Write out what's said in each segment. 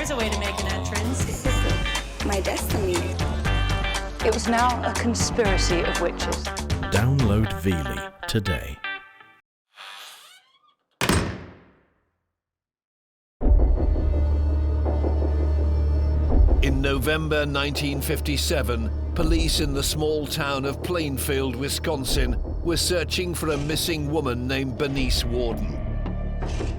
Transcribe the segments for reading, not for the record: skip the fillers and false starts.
There's a way to make an entrance. This is my destiny. It was now a conspiracy of witches. Download Veely today. In November 1957, police in the small town of Plainfield, Wisconsin, were searching for a missing woman named Bernice Warden.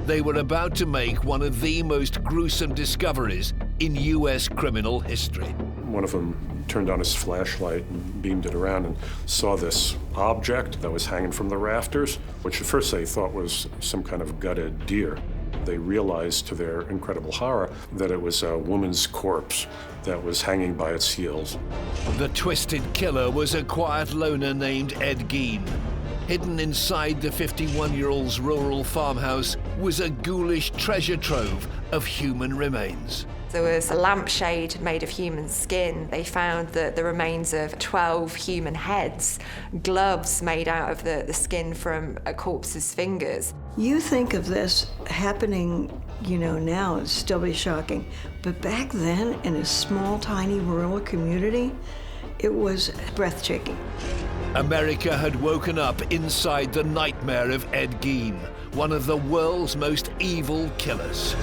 They were about to make one of the most gruesome discoveries in U.S. criminal history. One of them turned on his flashlight and beamed it around and saw this object that was hanging from the rafters, which at first they thought was some kind of gutted deer. They realized, to their incredible horror, that it was a woman's corpse that was hanging by its heels. The twisted killer was a quiet loner named Ed Gein. Hidden inside the 51-year-old's rural farmhouse was a ghoulish treasure trove of human remains. There was a lampshade made of human skin. They found the remains of 12 human heads, gloves made out of the skin from a corpse's fingers. You think of this happening, now, it'd still be shocking. But back then, in a small, tiny rural community, it was breathtaking. America had woken up inside the nightmare of Ed Gein, one of the world's most evil killers.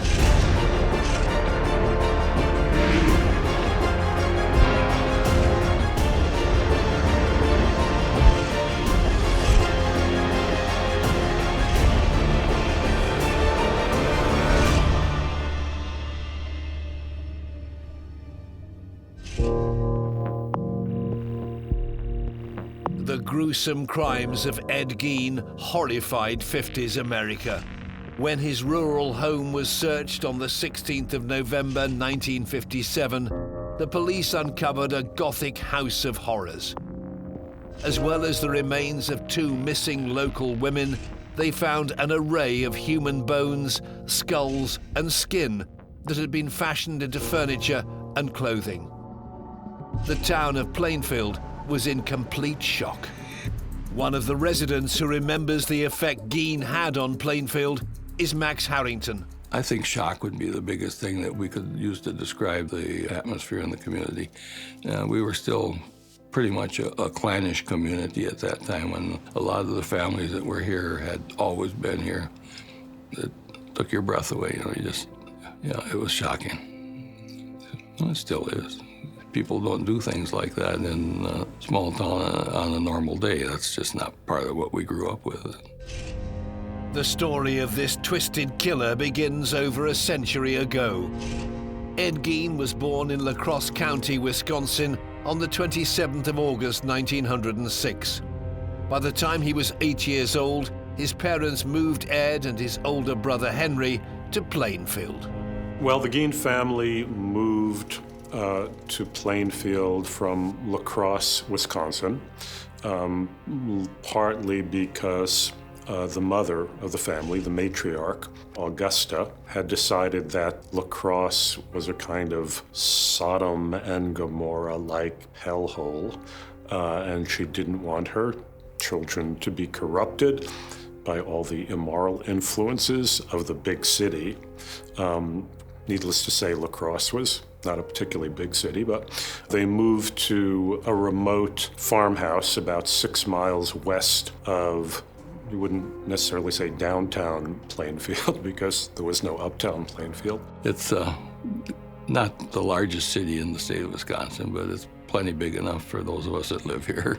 The gruesome crimes of Ed Gein horrified 50s America. When his rural home was searched on the 16th of November 1957, the police uncovered a Gothic house of horrors. As well as the remains of 2 missing local women, they found an array of human bones, skulls, and skin that had been fashioned into furniture and clothing. The town of Plainfield was in complete shock. One of the residents who remembers the effect Gein had on Plainfield is Max Harrington. I think shock would be the biggest thing that we could use to describe the atmosphere in the community. We were still pretty much a clannish community at that time, and a lot of the families that were here had always been here. It took your breath away, it was shocking. It still is. People don't do things like that in a small town on a normal day. That's just not part of what we grew up with. The story of this twisted killer begins over a century ago. Ed Gein was born in La Crosse County, Wisconsin on the 27th of August, 1906. By the time he was 8 years old, his parents moved Ed and his older brother Henry to Plainfield. Well, the Gein family moved to Plainfield from La Crosse, Wisconsin, partly because the mother of the family, the matriarch, Augusta, had decided that La Crosse was a kind of Sodom and Gomorrah-like hellhole, and she didn't want her children to be corrupted by all the immoral influences of the big city. Needless to say, La Crosse was not a particularly big city, but they moved to a remote farmhouse about 6 miles west of, you wouldn't necessarily say downtown Plainfield because there was no uptown Plainfield. It's not the largest city in the state of Wisconsin, but it's plenty big enough for those of us that live here.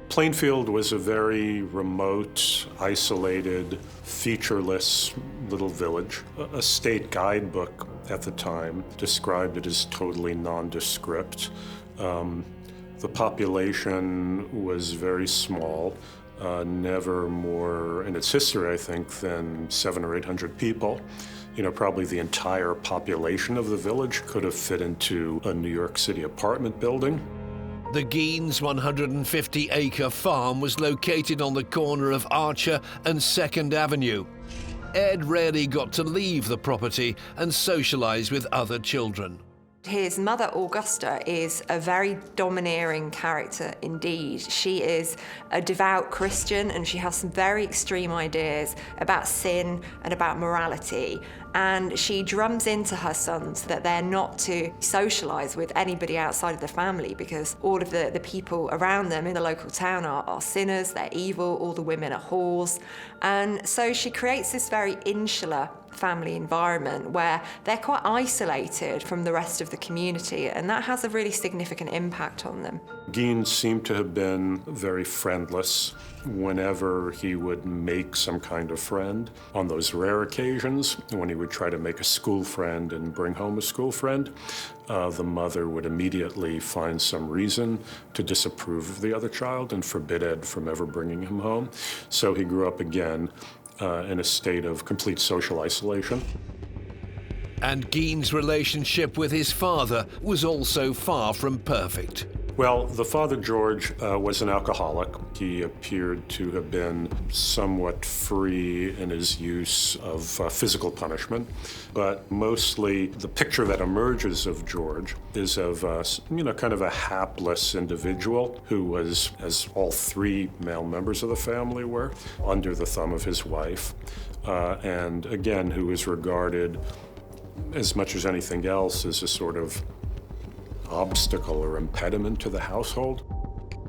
Plainfield was a very remote, isolated, featureless little village. A state guidebook at the time described it as totally nondescript. The population was very small, never more in its history, I think, than 700 or 800 people. Probably the entire population of the village could have fit into a New York City apartment building. The Gein's 150-acre farm was located on the corner of Archer and 2nd Avenue. Ed rarely got to leave the property and socialize with other children. His mother, Augusta, is a very domineering character indeed. She is a devout Christian and she has some very extreme ideas about sin and about morality. and she drums into her sons that they're not to socialise with anybody outside of the family because all of the people around them in the local town are sinners, they're evil, all the women are whores. And so she creates this very insular family environment where they're quite isolated from the rest of the community, and that has a really significant impact on them. Gein seemed to have been very friendless whenever he would make some kind of friend. On those rare occasions when he would try to make a school friend and bring home a school friend, the mother would immediately find some reason to disapprove of the other child and forbid Ed from ever bringing him home. So he grew up again in a state of complete social isolation. And Gein's relationship with his father was also far from perfect. Well, the father, George, was an alcoholic. He appeared to have been somewhat free in his use of physical punishment, but mostly the picture that emerges of George is of, kind of a hapless individual who was, as all three male members of the family were, under the thumb of his wife, and again, who was regarded as much as anything else as a sort of obstacle or impediment to the household.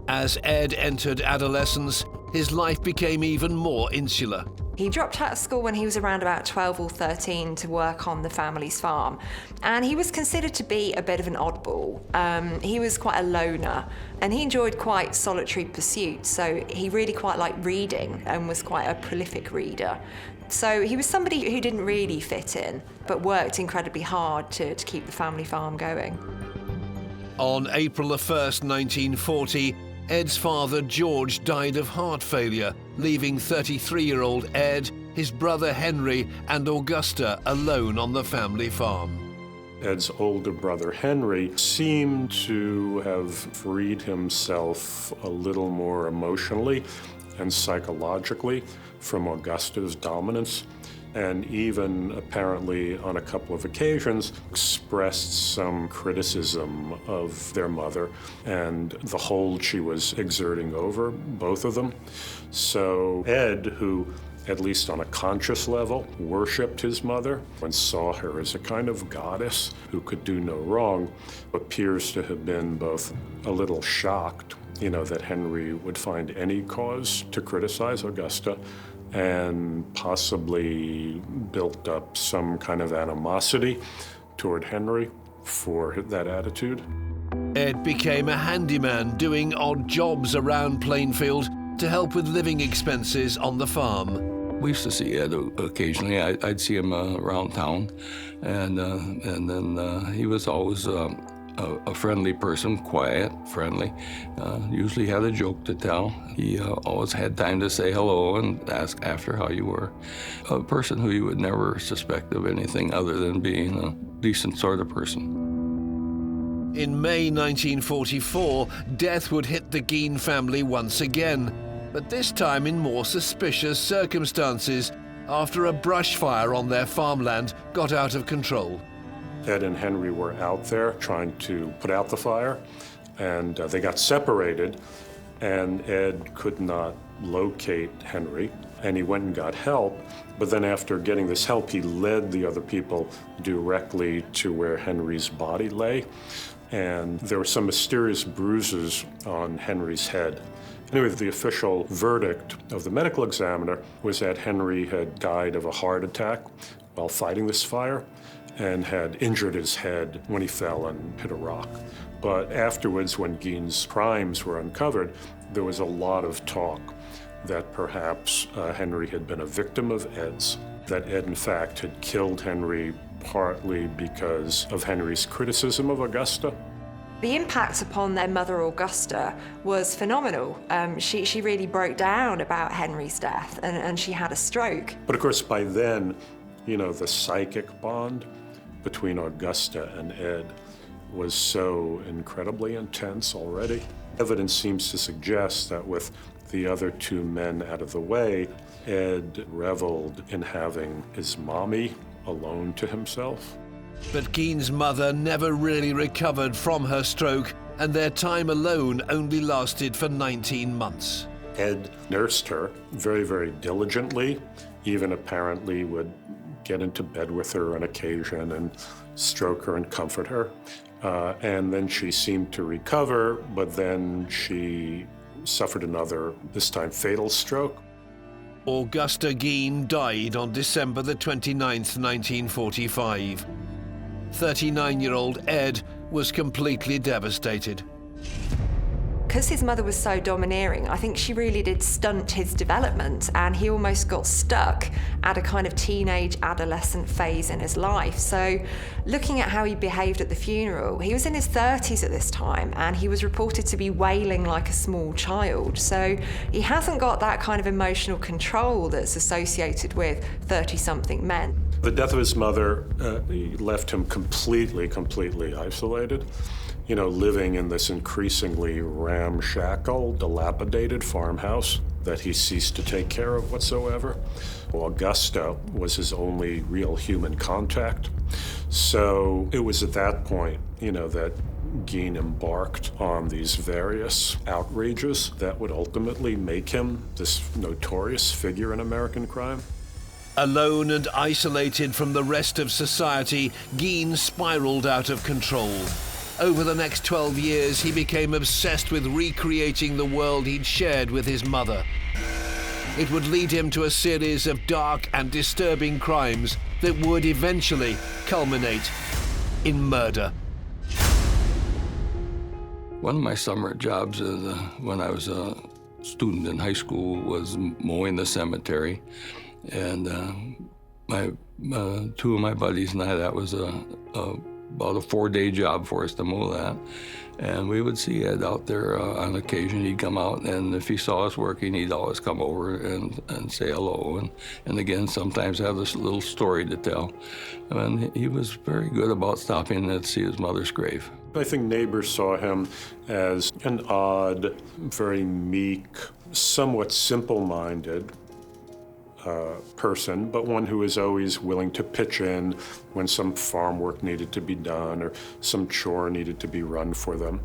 As Ed entered adolescence, his life became even more insular. He dropped out of school when he was around about 12 or 13 to work on the family's farm, and he was considered to be a bit of an oddball. He was quite a loner, and he enjoyed quite solitary pursuits, so he really quite liked reading and was quite a prolific reader. So he was somebody who didn't really fit in, but worked incredibly hard to keep the family farm going. On April 1st, 1940, Ed's father, George, died of heart failure, leaving 33-year-old Ed, his brother Henry, and Augusta alone on the family farm. Ed's older brother, Henry, seemed to have freed himself a little more emotionally and psychologically from Augusta's dominance, and even apparently on a couple of occasions expressed some criticism of their mother and the hold she was exerting over both of them. So Ed, who at least on a conscious level worshipped his mother and saw her as a kind of goddess who could do no wrong, appears to have been both a little shocked, that Henry would find any cause to criticize Augusta, and possibly built up some kind of animosity toward Henry for that attitude. Ed became a handyman doing odd jobs around Plainfield to help with living expenses on the farm. We used to see Ed occasionally. I'd see him around town, and then he was always a friendly person, quiet, friendly, usually had a joke to tell. He always had time to say hello and ask after how you were. A person who you would never suspect of anything other than being a decent sort of person. In May 1944, death would hit the Gein family once again, but this time in more suspicious circumstances after a brush fire on their farmland got out of control. Ed and Henry were out there trying to put out the fire, and they got separated, and Ed could not locate Henry, and he went and got help. But then after getting this help, he led the other people directly to where Henry's body lay, and there were some mysterious bruises on Henry's head. Anyway, the official verdict of the medical examiner was that Henry had died of a heart attack while fighting this fire, and had injured his head when he fell and hit a rock. But afterwards, when Gein's crimes were uncovered, there was a lot of talk that perhaps Henry had been a victim of Ed's, that Ed, in fact, had killed Henry partly because of Henry's criticism of Augusta. The impact upon their mother, Augusta, was phenomenal. She really broke down about Henry's death, and she had a stroke. But of course, by then, the psychic bond between Augusta and Ed was so incredibly intense already. Evidence seems to suggest that with the other two men out of the way, Ed reveled in having his mommy alone to himself. But Gein's mother never really recovered from her stroke, and their time alone only lasted for 19 months. Ed nursed her very, very diligently, even apparently would get into bed with her on occasion and stroke her and comfort her. And then she seemed to recover, but then she suffered another, this time fatal stroke. Augusta Gein died on December the 29th, 1945. 39-year-old Ed was completely devastated. Because his mother was so domineering, I think she really did stunt his development, and he almost got stuck at a kind of teenage adolescent phase in his life. So looking at how he behaved at the funeral, he was in his 30s at this time, and he was reported to be wailing like a small child. So he hasn't got that kind of emotional control that's associated with 30-something men. The death of his mother left him completely isolated. You know, living in this increasingly ramshackle, dilapidated farmhouse that he ceased to take care of whatsoever. Augusta was his only real human contact. So it was at that point, you know, that Gein embarked on these various outrages that would ultimately make him this notorious figure in American crime. Alone and isolated from the rest of society, Gein spiraled out of control. Over the next 12 years, he became obsessed with recreating the world he'd shared with his mother. It would lead him to a series of dark and disturbing crimes that would eventually culminate in murder. One of my summer jobs when I was a student in high school was mowing the cemetery. And two of my buddies and I, that was about a 4-day job for us to mow that. And we would see Ed out there on occasion. He'd come out, and if he saw us working, he'd always come over and say hello. And again, sometimes have this little story to tell. And he was very good about stopping to see his mother's grave. I think neighbors saw him as an odd, very meek, somewhat simple-minded person, but one who was always willing to pitch in when some farm work needed to be done or some chore needed to be run for them.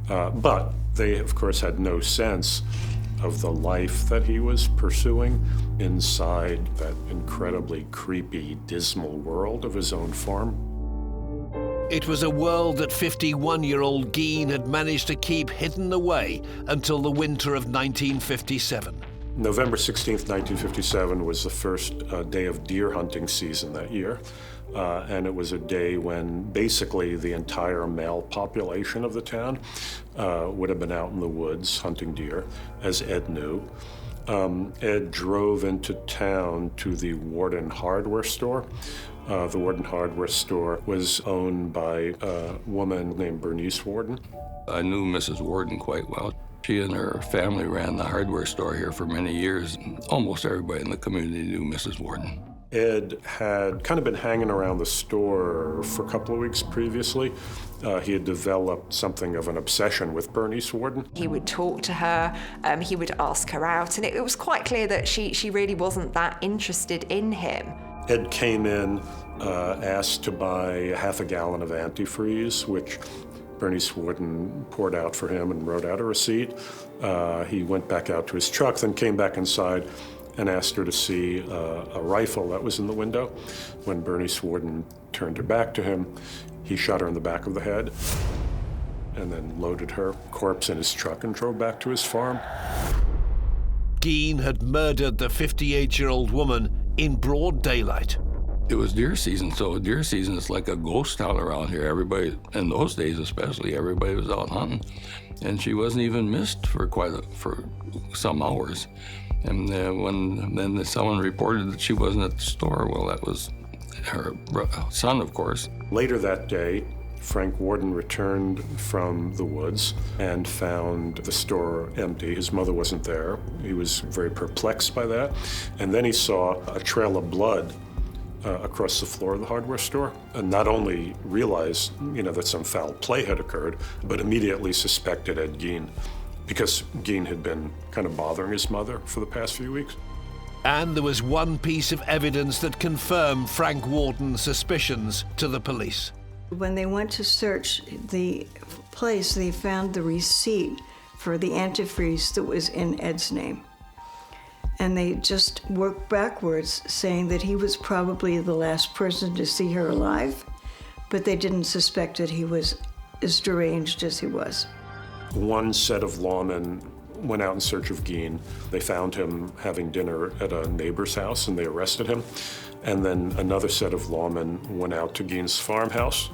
But they, of course, had no sense of the life that he was pursuing inside that incredibly creepy, dismal world of his own farm. It was a world that 51-year-old Gein had managed to keep hidden away until the winter of 1957. November 16th, 1957 was the first day of deer hunting season that year. And it was a day when basically the entire male population of the town would have been out in the woods hunting deer, as Ed knew. Ed drove into town to the Warden hardware store. The Warden hardware store was owned by a woman named Bernice Warden. I knew Mrs. Warden quite well. She and her family ran the hardware store here for many years. Almost everybody in the community knew Mrs. Warden. Ed had kind of been hanging around the store for a couple of weeks previously. He had developed something of an obsession with Bernice Warden. He would talk to her, he would ask her out, and it was quite clear that she really wasn't that interested in him. Ed came in, asked to buy a half a gallon of antifreeze, which Bernice Warden poured out for him and wrote out a receipt. He went back out to his truck, then came back inside and asked her to see a rifle that was in the window. When Bernice Warden turned her back to him, he shot her in the back of the head and then loaded her corpse in his truck and drove back to his farm. Gein had murdered the 58-year-old woman in broad daylight. It was deer season, so deer season is like a ghost town around here. Everybody, in those days especially, everybody was out hunting. And she wasn't even missed for some hours. And then someone reported that she wasn't at the store. Well, that was her son, of course. Later that day, Frank Warden returned from the woods and found the store empty. His mother wasn't there. He was very perplexed by that. And then he saw a trail of blood across the floor of the hardware store, and not only realized, that some foul play had occurred, but immediately suspected Ed Gein, because Gein had been kind of bothering his mother for the past few weeks. And there was one piece of evidence that confirmed Frank Warden's suspicions to the police. When they went to search the place, they found the receipt for the antifreeze that was in Ed's name. And they just worked backwards, saying that he was probably the last person to see her alive, but they didn't suspect that he was as deranged as he was. One set of lawmen went out in search of Gein. They found him having dinner at a neighbor's house and they arrested him. And then another set of lawmen went out to Gein's farmhouse,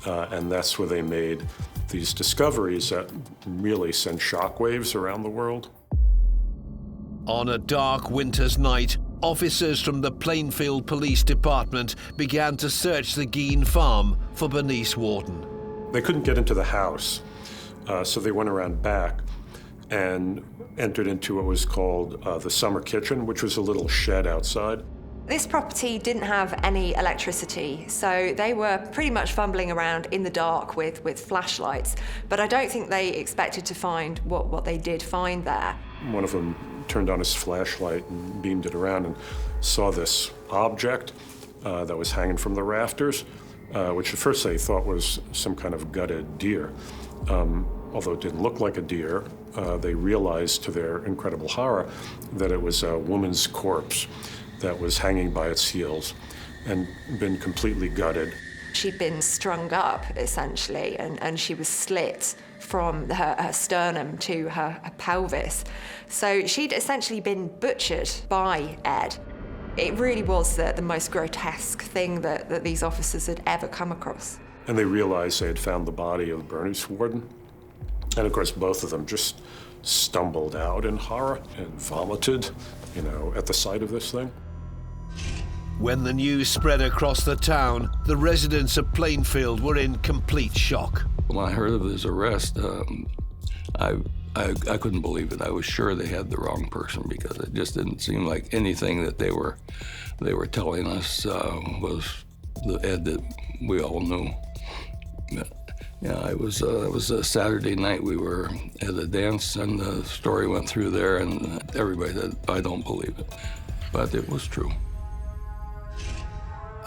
and that's where they made these discoveries that really sent shockwaves around the world. On a dark winter's night, officers from the Plainfield Police Department began to search the Gein farm for Bernice Warden. They couldn't get into the house, so they went around back and entered into what was called the summer kitchen, which was a little shed outside. This property didn't have any electricity, so they were pretty much fumbling around in the dark with flashlights, but I don't think they expected to find what they did find there. One of them turned on his flashlight and beamed it around and saw this object that was hanging from the rafters, which at first they thought was some kind of gutted deer. Although it didn't look like a deer, they realized to their incredible horror that it was a woman's corpse that was hanging by its heels and been completely gutted. She'd been strung up, essentially, and she was slit from her sternum to her pelvis. So she'd essentially been butchered by Ed. It really was the most grotesque thing that these officers had ever come across. And they realized they had found the body of Bernice Warden. And of course, both of them just stumbled out in horror and vomited, at the sight of this thing. When the news spread across the town, the residents of Plainfield were in complete shock. When I heard of his arrest, I couldn't believe it. I was sure they had the wrong person because it just didn't seem like anything that they were telling us was the Ed that we all knew. Yeah, it was a Saturday night. We were at a dance, and the story went through there, and everybody said, "I don't believe it," but it was true.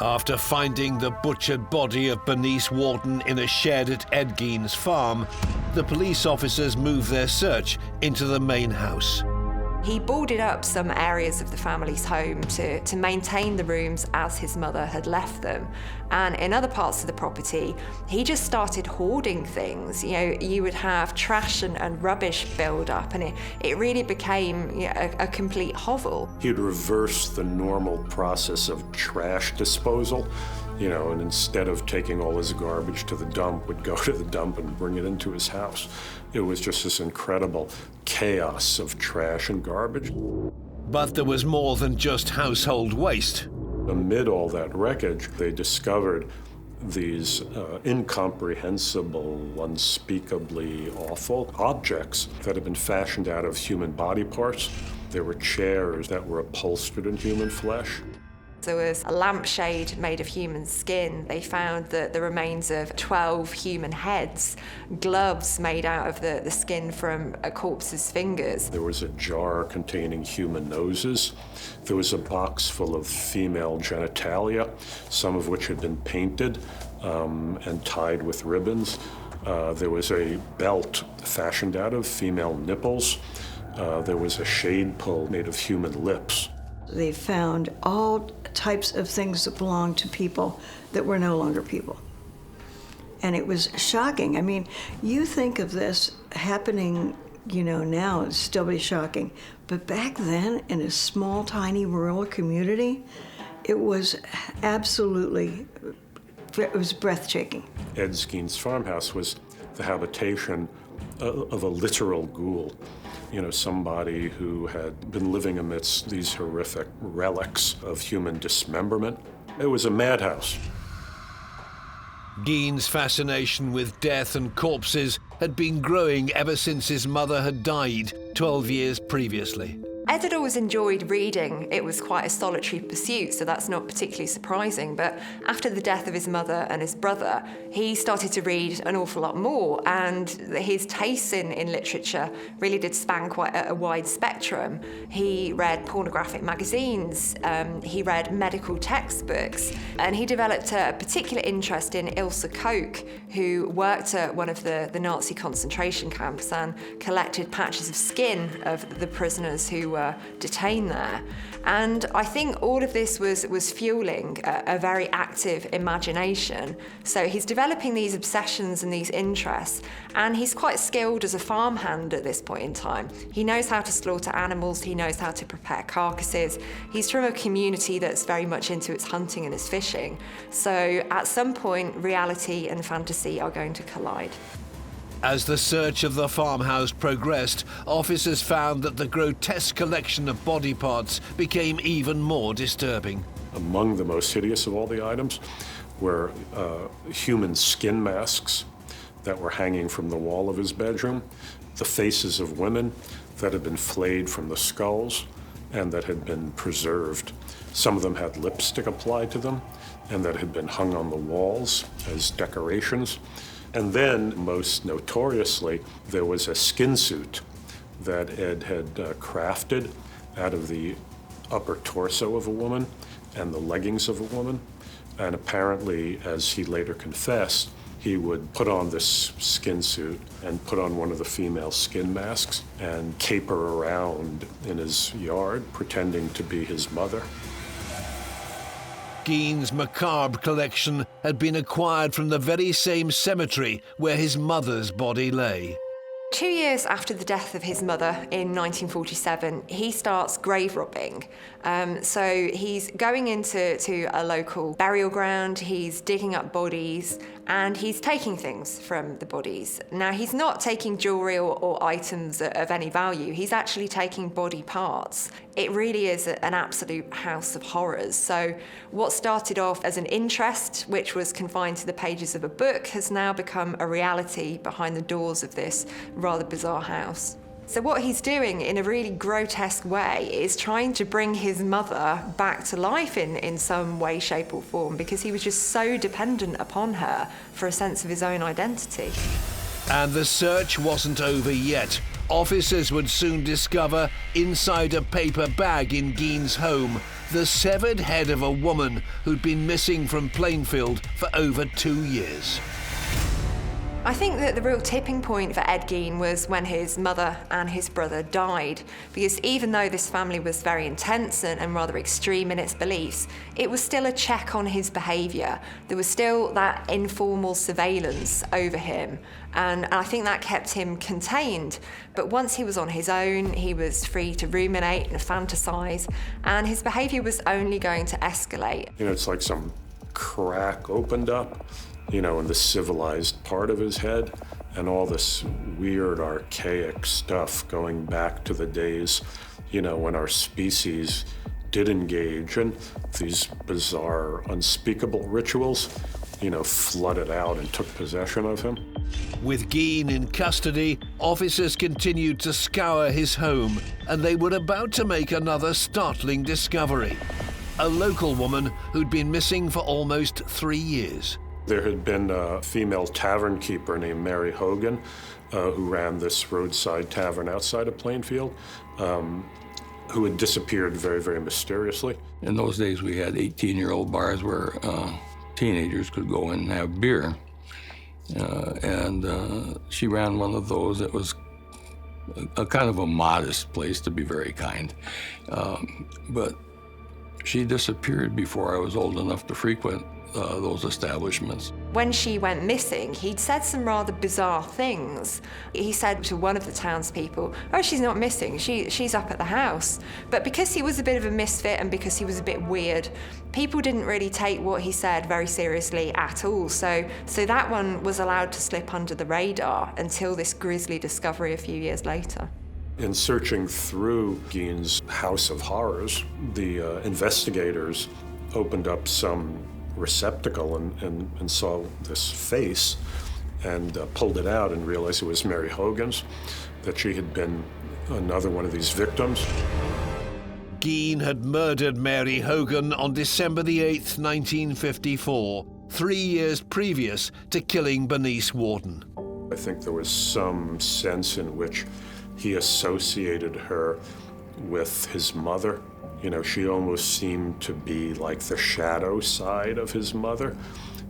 After finding the butchered body of Bernice Warden in a shed at Ed Gein's farm, the police officers moved their search into the main house. He boarded up some areas of the family's home to maintain the rooms as his mother had left them. And in other parts of the property, he just started hoarding things. You would have trash and rubbish build up, and it really became a complete hovel. He'd reverse the normal process of trash disposal, and instead of taking all his garbage to the dump, would go to the dump and bring it into his house. It was just this incredible chaos of trash and garbage. But there was more than just household waste. Amid all that wreckage, they discovered these incomprehensible, unspeakably awful objects that had been fashioned out of human body parts. There were chairs that were upholstered in human flesh. There was a lampshade made of human skin. They found the remains of 12 human heads, gloves made out of the skin from a corpse's fingers. There was a jar containing human noses. There was a box full of female genitalia, some of which had been painted and tied with ribbons. There was a belt fashioned out of female nipples. There was a shade pull made of human lips. They found all types of things that belonged to people that were no longer people. And it was shocking. I mean, you think of this happening, now, it'd still be shocking. But back then, in a small, tiny rural community, it was breathtaking. Ed Gein's farmhouse was the habitation of a literal ghoul. Somebody who had been living amidst these horrific relics of human dismemberment. It was a madhouse. Gein's fascination with death and corpses had been growing ever since his mother had died 12 years previously. Ed had always enjoyed reading. It was quite a solitary pursuit, so that's not particularly surprising. But after the death of his mother and his brother, he started to read an awful lot more, and his tastes in literature really did span quite a wide spectrum. He read pornographic magazines, he read medical textbooks, and he developed a particular interest in Ilse Koch, who worked at one of the Nazi concentration camps and collected patches of skin of the prisoners who were her detained there. And I think all of this was fueling a very active imagination. So he's developing these obsessions and these interests, and he's quite skilled as a farmhand at this point in time. He knows how to slaughter animals, he knows how to prepare carcasses. He's from a community that's very much into its hunting and its fishing. So at some point, reality and fantasy are going to collide. As the search of the farmhouse progressed, officers found that the grotesque collection of body parts became even more disturbing. Among the most hideous of all the items were human skin masks that were hanging from the wall of his bedroom, the faces of women that had been flayed from the skulls and that had been preserved. Some of them had lipstick applied to them and that had been hung on the walls as decorations. And then, most notoriously, there was a skin suit that Ed had crafted out of the upper torso of a woman and the leggings of a woman. And apparently, as he later confessed, he would put on this skin suit and put on one of the female skin masks and caper around in his yard, pretending to be his mother. Gein's macabre collection had been acquired from the very same cemetery where his mother's body lay. 2 years after the death of his mother in 1947, he starts grave robbing. So he's going into a local burial ground, he's digging up bodies, and he's taking things from the bodies. Now, he's not taking jewelry or items of any value, he's actually taking body parts. It really is an absolute house of horrors. So what started off as an interest, which was confined to the pages of a book, has now become a reality behind the doors of this rather bizarre house. So what he's doing in a really grotesque way is trying to bring his mother back to life in some way, shape or form, because he was just so dependent upon her for a sense of his own identity. And the search wasn't over yet. Officers would soon discover, inside a paper bag in Gein's home, the severed head of a woman who'd been missing from Plainfield for over 2 years. I think that the real tipping point for Ed Gein was when his mother and his brother died, because even though this family was very intense and rather extreme in its beliefs, it was still a check on his behaviour. There was still that informal surveillance over him, and I think that kept him contained. But once he was on his own, he was free to ruminate and fantasise, and his behaviour was only going to escalate. You know, it's like some crack opened up, you know, in the civilized part of his head, and all this weird, archaic stuff going back to the days, you know, when our species did engage in these bizarre, unspeakable rituals, you know, flooded out and took possession of him. With Gein in custody, officers continued to scour his home, and they were about to make another startling discovery. A local woman who'd been missing for almost 3 years. There had been a female tavern keeper named Mary Hogan, who ran this roadside tavern outside of Plainfield, who had disappeared very, very mysteriously. In those days, we had 18-year-old bars where teenagers could go in and have beer. And she ran one of those. It was a kind of a modest place, to be very kind. But she disappeared before I was old enough to frequent those establishments. When she went missing, he'd said some rather bizarre things. He said to one of the townspeople, "Oh, she's not missing, she's up at the house." But because he was a bit of a misfit and because he was a bit weird, people didn't really take what he said very seriously at all. So that one was allowed to slip under the radar until this grisly discovery a few years later. In searching through Gein's House of Horrors, the investigators opened up some receptacle and saw this face and pulled it out and realized it was Mary Hogan's, that she had been another one of these victims. Gein had murdered Mary Hogan on December the 8th, 1954, 3 years previous to killing Bernice Warden. I think there was some sense in which he associated her with his mother. You know, she almost seemed to be like the shadow side of his mother.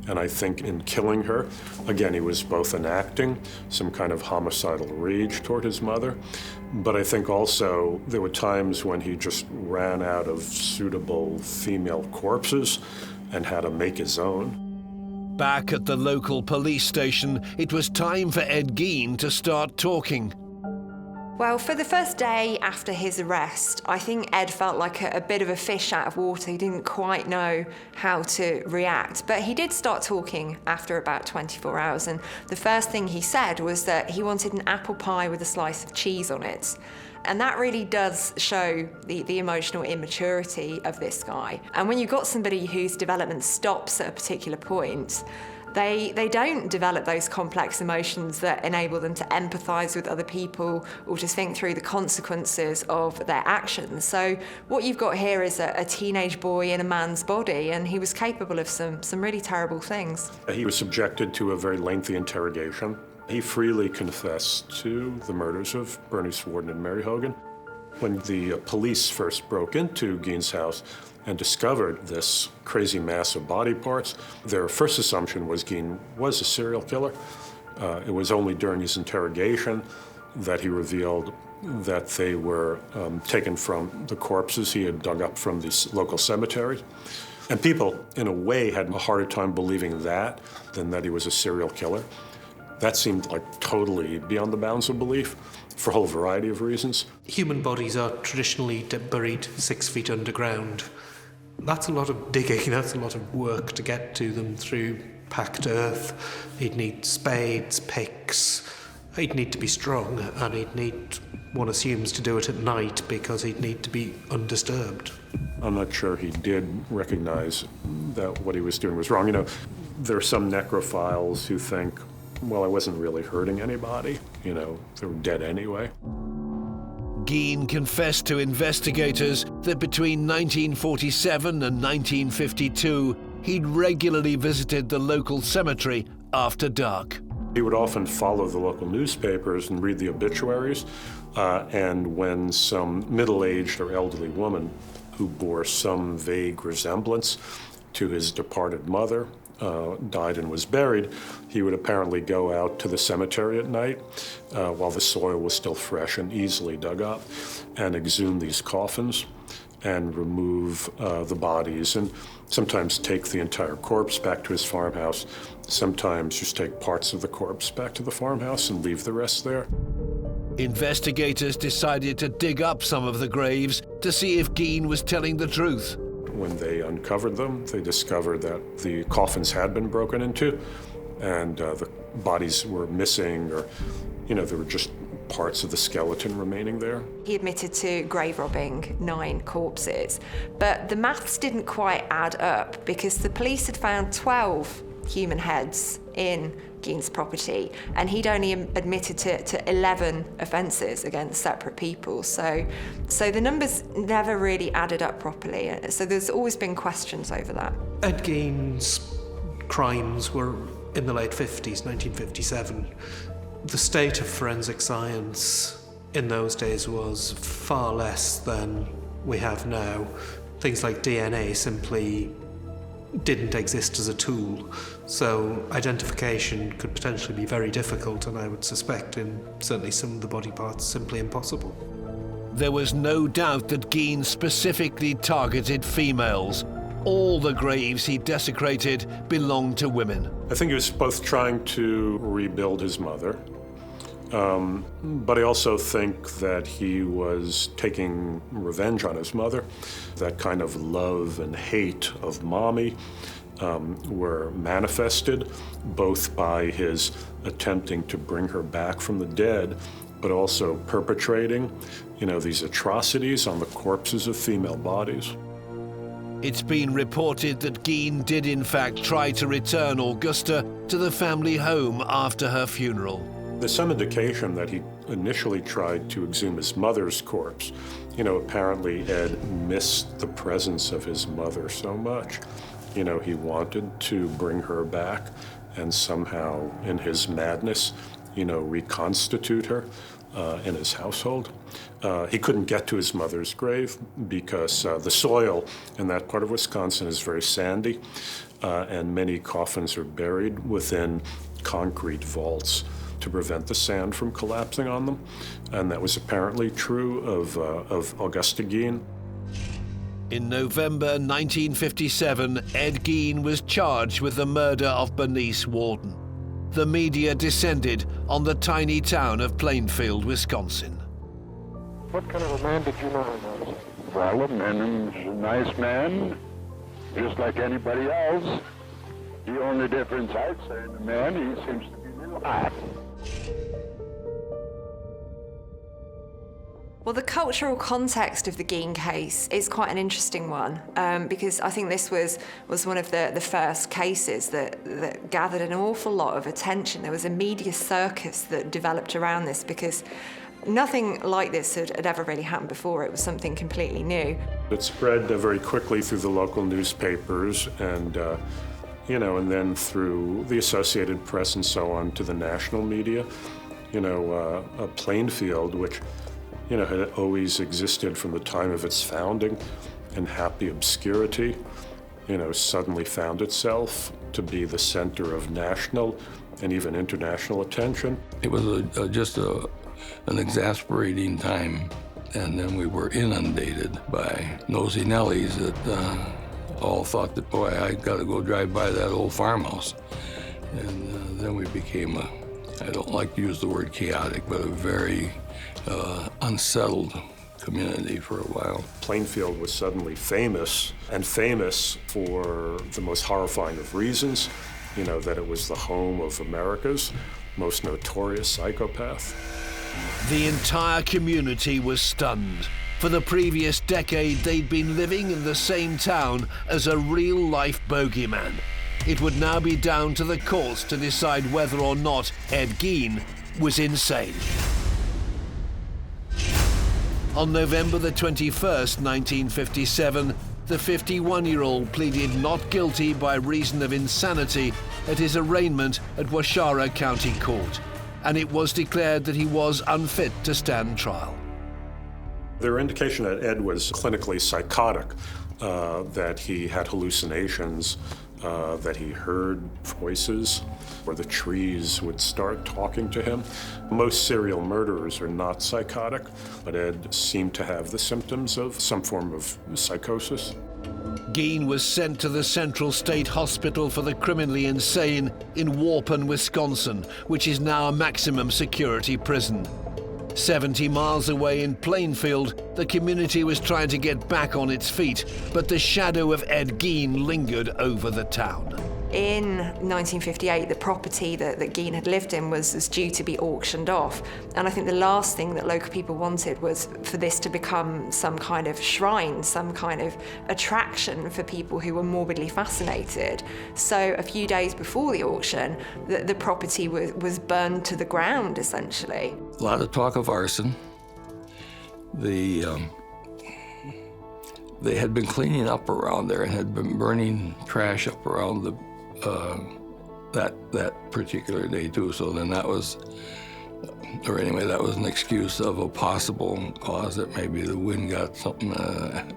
And I think in killing her, again, he was both enacting some kind of homicidal rage toward his mother, but I think also there were times when he just ran out of suitable female corpses and had to make his own. Back at the local police station, it was time for Ed Gein to start talking. Well, for the first day after his arrest, I think Ed felt like a bit of a fish out of water. He didn't quite know how to react. But he did start talking after about 24 hours. And the first thing he said was that he wanted an apple pie with a slice of cheese on it. And that really does show the emotional immaturity of this guy. And when you've got somebody whose development stops at a particular point, they don't develop those complex emotions that enable them to empathise with other people or to think through the consequences of their actions. So what you've got here is a teenage boy in a man's body, and he was capable of some really terrible things. He was subjected to a very lengthy interrogation. He freely confessed to the murders of Bernice Warden and Mary Hogan. When the police first broke into Gein's house and discovered this crazy mass of body parts, their first assumption was Gein was a serial killer. It was only during his interrogation that he revealed that they were taken from the corpses he had dug up from the local cemetery. And people, in a way, had a harder time believing that than that he was a serial killer. That seemed like totally beyond the bounds of belief for a whole variety of reasons. Human bodies are traditionally buried 6 feet underground. That's a lot of digging, that's a lot of work to get to them through packed earth. He'd need spades, picks, he'd need to be strong, and he'd need, one assumes, to do it at night because he'd need to be undisturbed. I'm not sure he did recognize that what he was doing was wrong. You know, there are some necrophiles who think, well, I wasn't really hurting anybody. You know, they were dead anyway. Gein confessed to investigators that between 1947 and 1952, he'd regularly visited the local cemetery after dark. He would often follow the local newspapers and read the obituaries, and when some middle-aged or elderly woman who bore some vague resemblance to his departed mother died and was buried, he would apparently go out to the cemetery at night while the soil was still fresh and easily dug up and exhume these coffins and remove the bodies, and sometimes take the entire corpse back to his farmhouse, sometimes just take parts of the corpse back to the farmhouse and leave the rest there. Investigators decided to dig up some of the graves to see if Gein was telling the truth. When they uncovered them, they discovered that the coffins had been broken into and the bodies were missing, or, you know, there were just parts of the skeleton remaining there. He admitted to grave robbing 9 corpses, but the maths didn't quite add up because the police had found 12 human heads in Gein's property, and he'd only admitted to 11 offences against separate people. So the numbers never really added up properly. So there's always been questions over that. Ed Gein's crimes were in the late 50s, 1957. The state of forensic science in those days was far less than we have now. Things like DNA simply didn't exist as a tool, so identification could potentially be very difficult, and I would suspect in certainly some of the body parts simply impossible. There was no doubt that Gein specifically targeted females. All the graves he desecrated belonged to women. I think he was both trying to rebuild his mother, but I also think that he was taking revenge on his mother. That kind of love and hate of Mommy were manifested both by his attempting to bring her back from the dead, but also perpetrating, you know, these atrocities on the corpses of female bodies. It's been reported that Gein did in fact try to return Augusta to the family home after her funeral. There's some indication that he initially tried to exhume his mother's corpse. You know, apparently Ed missed the presence of his mother so much. You know, he wanted to bring her back and somehow, in his madness, you know, reconstitute her in his household. He couldn't get to his mother's grave because the soil in that part of Wisconsin is very sandy. and many coffins are buried within concrete vaults to prevent the sand from collapsing on them. And that was apparently true of Augusta Gein. In November 1957, Ed Gein was charged with the murder of Bernice Warden. The media descended on the tiny town of Plainfield, Wisconsin. What kind of a man did you know him as? Well, a man, a nice man, just like anybody else. The only difference I'd say in the man, he seems to be a little hot. Well, the cultural context of the Gein case is quite an interesting one, because I think this was one of the first cases that gathered an awful lot of attention. There was a media circus that developed around this because nothing like this had ever really happened before. It was something completely new. It spread very quickly through the local newspapers and, and then through the Associated Press and so on to the national media. Plainfield, which had always existed from the time of its founding in happy obscurity, suddenly found itself to be the center of national and even international attention. It was just an exasperating time, and then we were inundated by nosy Nellies that all thought that, boy, I got to go drive by that old farmhouse. And then we became I don't like to use the word chaotic, but a very unsettled community for a while. Plainfield was suddenly famous, and famous for the most horrifying of reasons, that it was the home of America's most notorious psychopath. The entire community was stunned. For the previous decade, they'd been living in the same town as a real-life bogeyman. It would now be down to the courts to decide whether or not Ed Gein was insane. On November the 21st, 1957, the 51-year-old pleaded not guilty by reason of insanity at his arraignment at Washara County Court, and it was declared that he was unfit to stand trial. There were indications that Ed was clinically psychotic, that he had hallucinations, that he heard voices, or the trees would start talking to him. Most serial murderers are not psychotic, but Ed seemed to have the symptoms of some form of psychosis. Gein was sent to the Central State Hospital for the Criminally Insane in Warden, Wisconsin, which is now a maximum security prison. 70 miles away in Plainfield, the community was trying to get back on its feet, but the shadow of Ed Gein lingered over the town. In 1958, the property that Gein had lived in was due to be auctioned off. And I think the last thing that local people wanted was for this to become some kind of shrine, some kind of attraction for people who were morbidly fascinated. So a few days before the auction, the property was burned to the ground, essentially. A lot of talk of arson. They had been cleaning up around there and had been burning trash up around that particular day too. So then that was an excuse of a possible cause that maybe the wind got something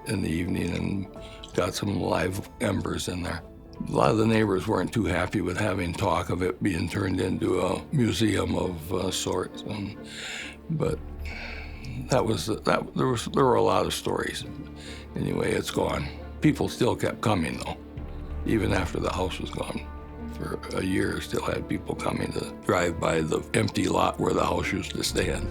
in the evening and got some live embers in there. A lot of the neighbors weren't too happy with having talk of it being turned into a museum of sorts, but there were a lot of stories. Anyway, it's gone. People still kept coming though, even after the house was gone. For a year, still had people coming to drive by the empty lot where the house used to stand.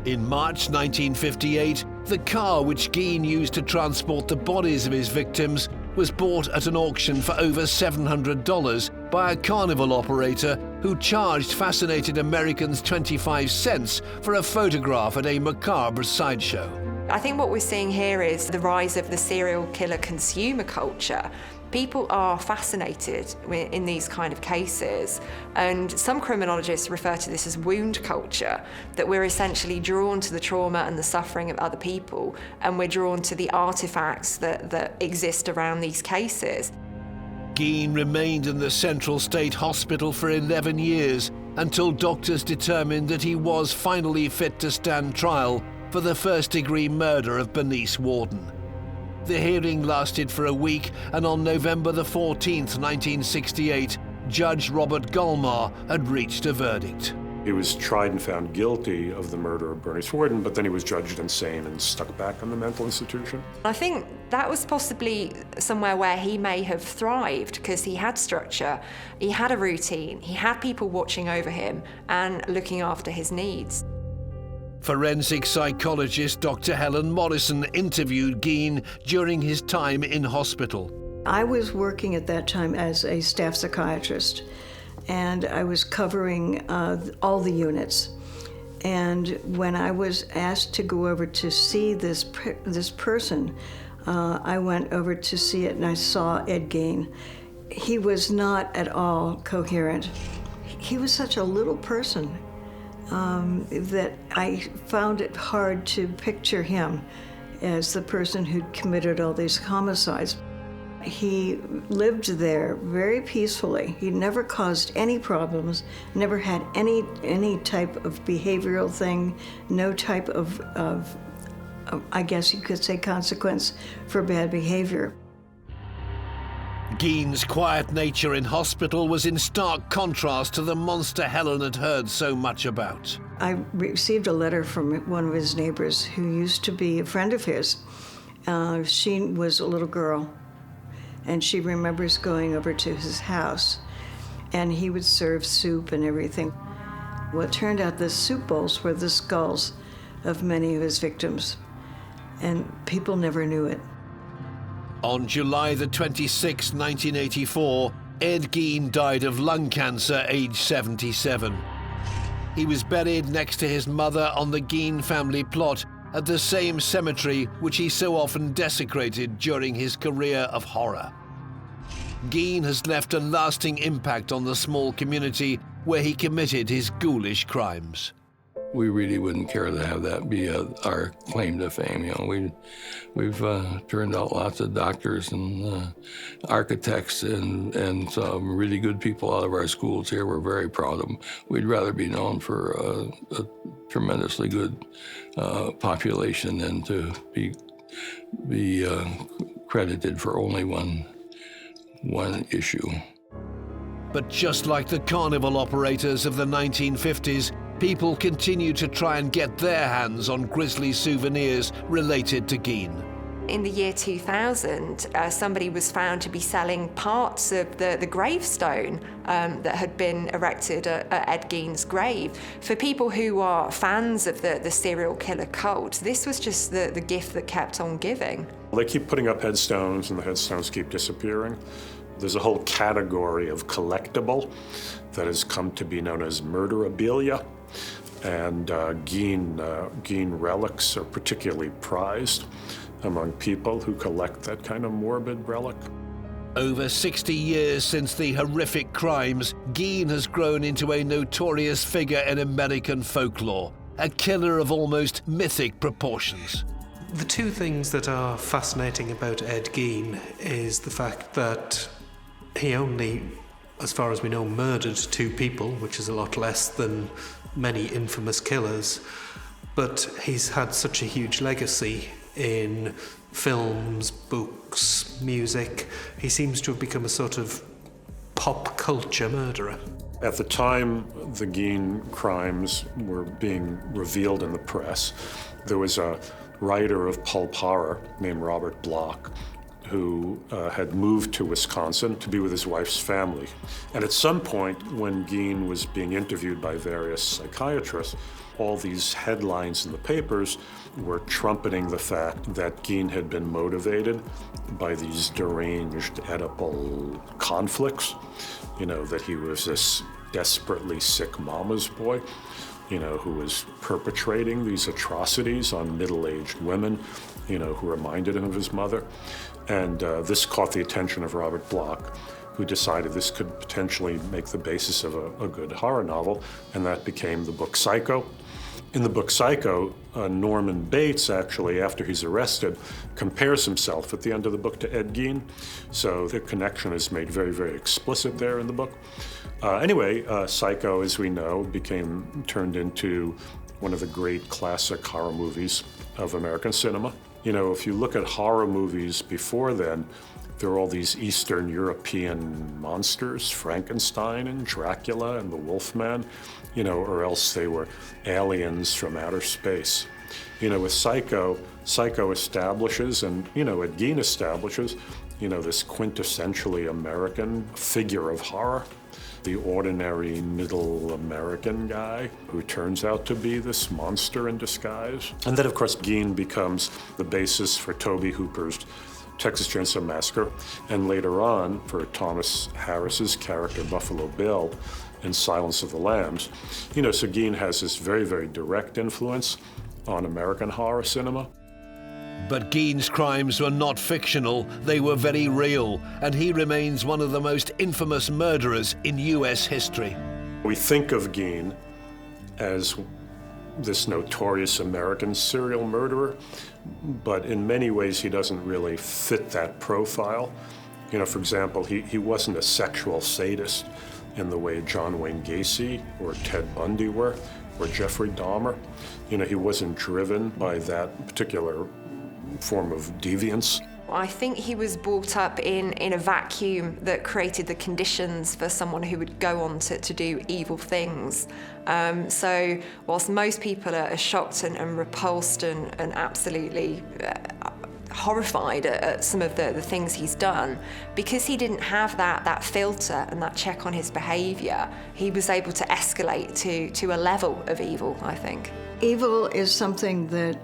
In March 1958, the car which Gein used to transport the bodies of his victims was bought at an auction for over $700 by a carnival operator who charged fascinated Americans 25 cents for a photograph at a macabre sideshow. I think what we're seeing here is the rise of the serial killer consumer culture. People are fascinated in these kind of cases, and some criminologists refer to this as wound culture, that we're essentially drawn to the trauma and the suffering of other people, and we're drawn to the artifacts that exist around these cases. Gein remained in the Central State Hospital for 11 years until doctors determined that he was finally fit to stand trial for the first-degree murder of Bernice Warden. The hearing lasted for a week, and on November the 14th, 1968, Judge Robert Gulmar had reached a verdict. He was tried and found guilty of the murder of Bernice Warden, but then he was judged insane and stuck back in the mental institution. I think that was possibly somewhere where he may have thrived, because he had structure, he had a routine, he had people watching over him and looking after his needs. Forensic psychologist Dr. Helen Morrison interviewed Gein during his time in hospital. I was working at that time as a staff psychiatrist, and I was covering all the units. And when I was asked to go over to see this person, I went over to see it, and I saw Ed Gein. He was not at all coherent. He was such a little person that I found it hard to picture him as the person who'd committed all these homicides. He lived there very peacefully. He never caused any problems, never had any type of behavioral thing, no type of I guess you could say, consequence for bad behavior. Gein's quiet nature in hospital was in stark contrast to the monster Helen had heard so much about. I received a letter from one of his neighbors who used to be a friend of his. She was a little girl, and she remembers going over to his house, and he would serve soup and everything. Well, it turned out the soup bowls were the skulls of many of his victims, and people never knew it. On July the 26th, 1984, Ed Gein died of lung cancer, aged 77. He was buried next to his mother on the Gein family plot at the same cemetery which he so often desecrated during his career of horror. Gein has left a lasting impact on the small community where he committed his ghoulish crimes. We really wouldn't care to have that be our claim to fame. You know, we've turned out lots of doctors and architects and some really good people out of our schools here. We're very proud of them. We'd rather be known for a tremendously good population than to be credited for only one issue. But just like the carnival operators of the 1950s, people continue to try and get their hands on grisly souvenirs related to Gein. In the year 2000, somebody was found to be selling parts of the gravestone that had been erected at Ed Gein's grave. For people who are fans of the serial killer cult, this was just the gift that kept on giving. They keep putting up headstones, and the headstones keep disappearing. There's a whole category of collectible that has come to be known as Murderabilia, and Gein relics are particularly prized among people who collect that kind of morbid relic. Over 60 years since the horrific crimes, Gein has grown into a notorious figure in American folklore, a killer of almost mythic proportions. The two things that are fascinating about Ed Gein is the fact that he only, as far as we know, murdered 2 people, which is a lot less than many infamous killers, but he's had such a huge legacy in films, books, music. He seems to have become a sort of pop culture murderer. At the time the Gein crimes were being revealed in the press, there was a writer of pulp horror named Robert Bloch who had moved to Wisconsin to be with his wife's family. And at some point, when Gein was being interviewed by various psychiatrists, all these headlines in the papers were trumpeting the fact that Gein had been motivated by these deranged Oedipal conflicts, you know, that he was this desperately sick mama's boy, you know, who was perpetrating these atrocities on middle-aged women, you know, who reminded him of his mother. And this caught the attention of Robert Bloch, who decided this could potentially make the basis of a good horror novel, and that became the book Psycho. In the book Psycho, Norman Bates, actually, after he's arrested, compares himself at the end of the book to Ed Gein. So the connection is made very, very explicit there in the book. Anyway, Psycho, as we know, turned into one of the great classic horror movies of American cinema. You know, if you look at horror movies before then, there were all these Eastern European monsters, Frankenstein and Dracula and the Wolfman, you know, or else they were aliens from outer space. You know, with Psycho establishes, and, you know, Gein establishes, you know, this quintessentially American figure of horror, the ordinary middle American guy who turns out to be this monster in disguise. And then, of course, Gein becomes the basis for Tobe Hooper's Texas Chainsaw Massacre, and later on for Thomas Harris's character Buffalo Bill in Silence of the Lambs. You know, so Gein has this very, very direct influence on American horror cinema. But Gein's crimes were not fictional, they were very real, and he remains one of the most infamous murderers in US history. We think of Gein as this notorious American serial murderer, but in many ways he doesn't really fit that profile. You know, for example, he wasn't a sexual sadist in the way John Wayne Gacy or Ted Bundy were, or Jeffrey Dahmer. You know, he wasn't driven by that particular form of deviance. I think he was brought up in a vacuum that created the conditions for someone who would go on to do evil things. So whilst most people are shocked and repulsed and absolutely horrified at some of the things he's done, because he didn't have that filter and that check on his behaviour, he was able to escalate to a level of evil, I think. Evil is something that,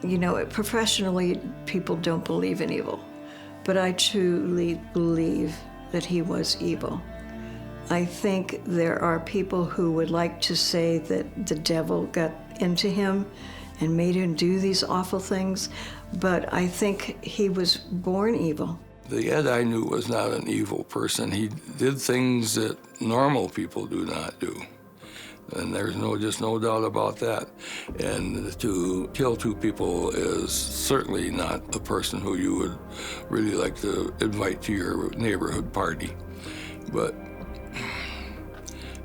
you know, professionally, people don't believe in evil, but I truly believe that he was evil. I think there are people who would like to say that the devil got into him and made him do these awful things, but I think he was born evil. The Ed I knew was not an evil person. He did things that normal people do not do. And there's just no doubt about that. And to kill two people is certainly not a person who you would really like to invite to your neighborhood party. But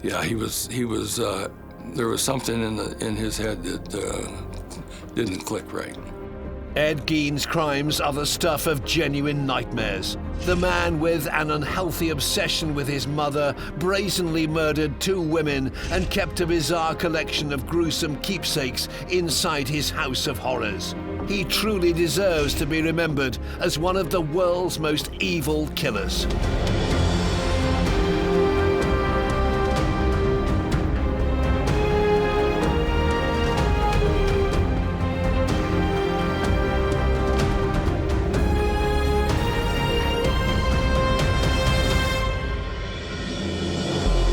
yeah, he was. There was something in his head that didn't click right. Ed Gein's crimes are the stuff of genuine nightmares. The man with an unhealthy obsession with his mother brazenly murdered two women and kept a bizarre collection of gruesome keepsakes inside his house of horrors. He truly deserves to be remembered as one of the world's most evil killers.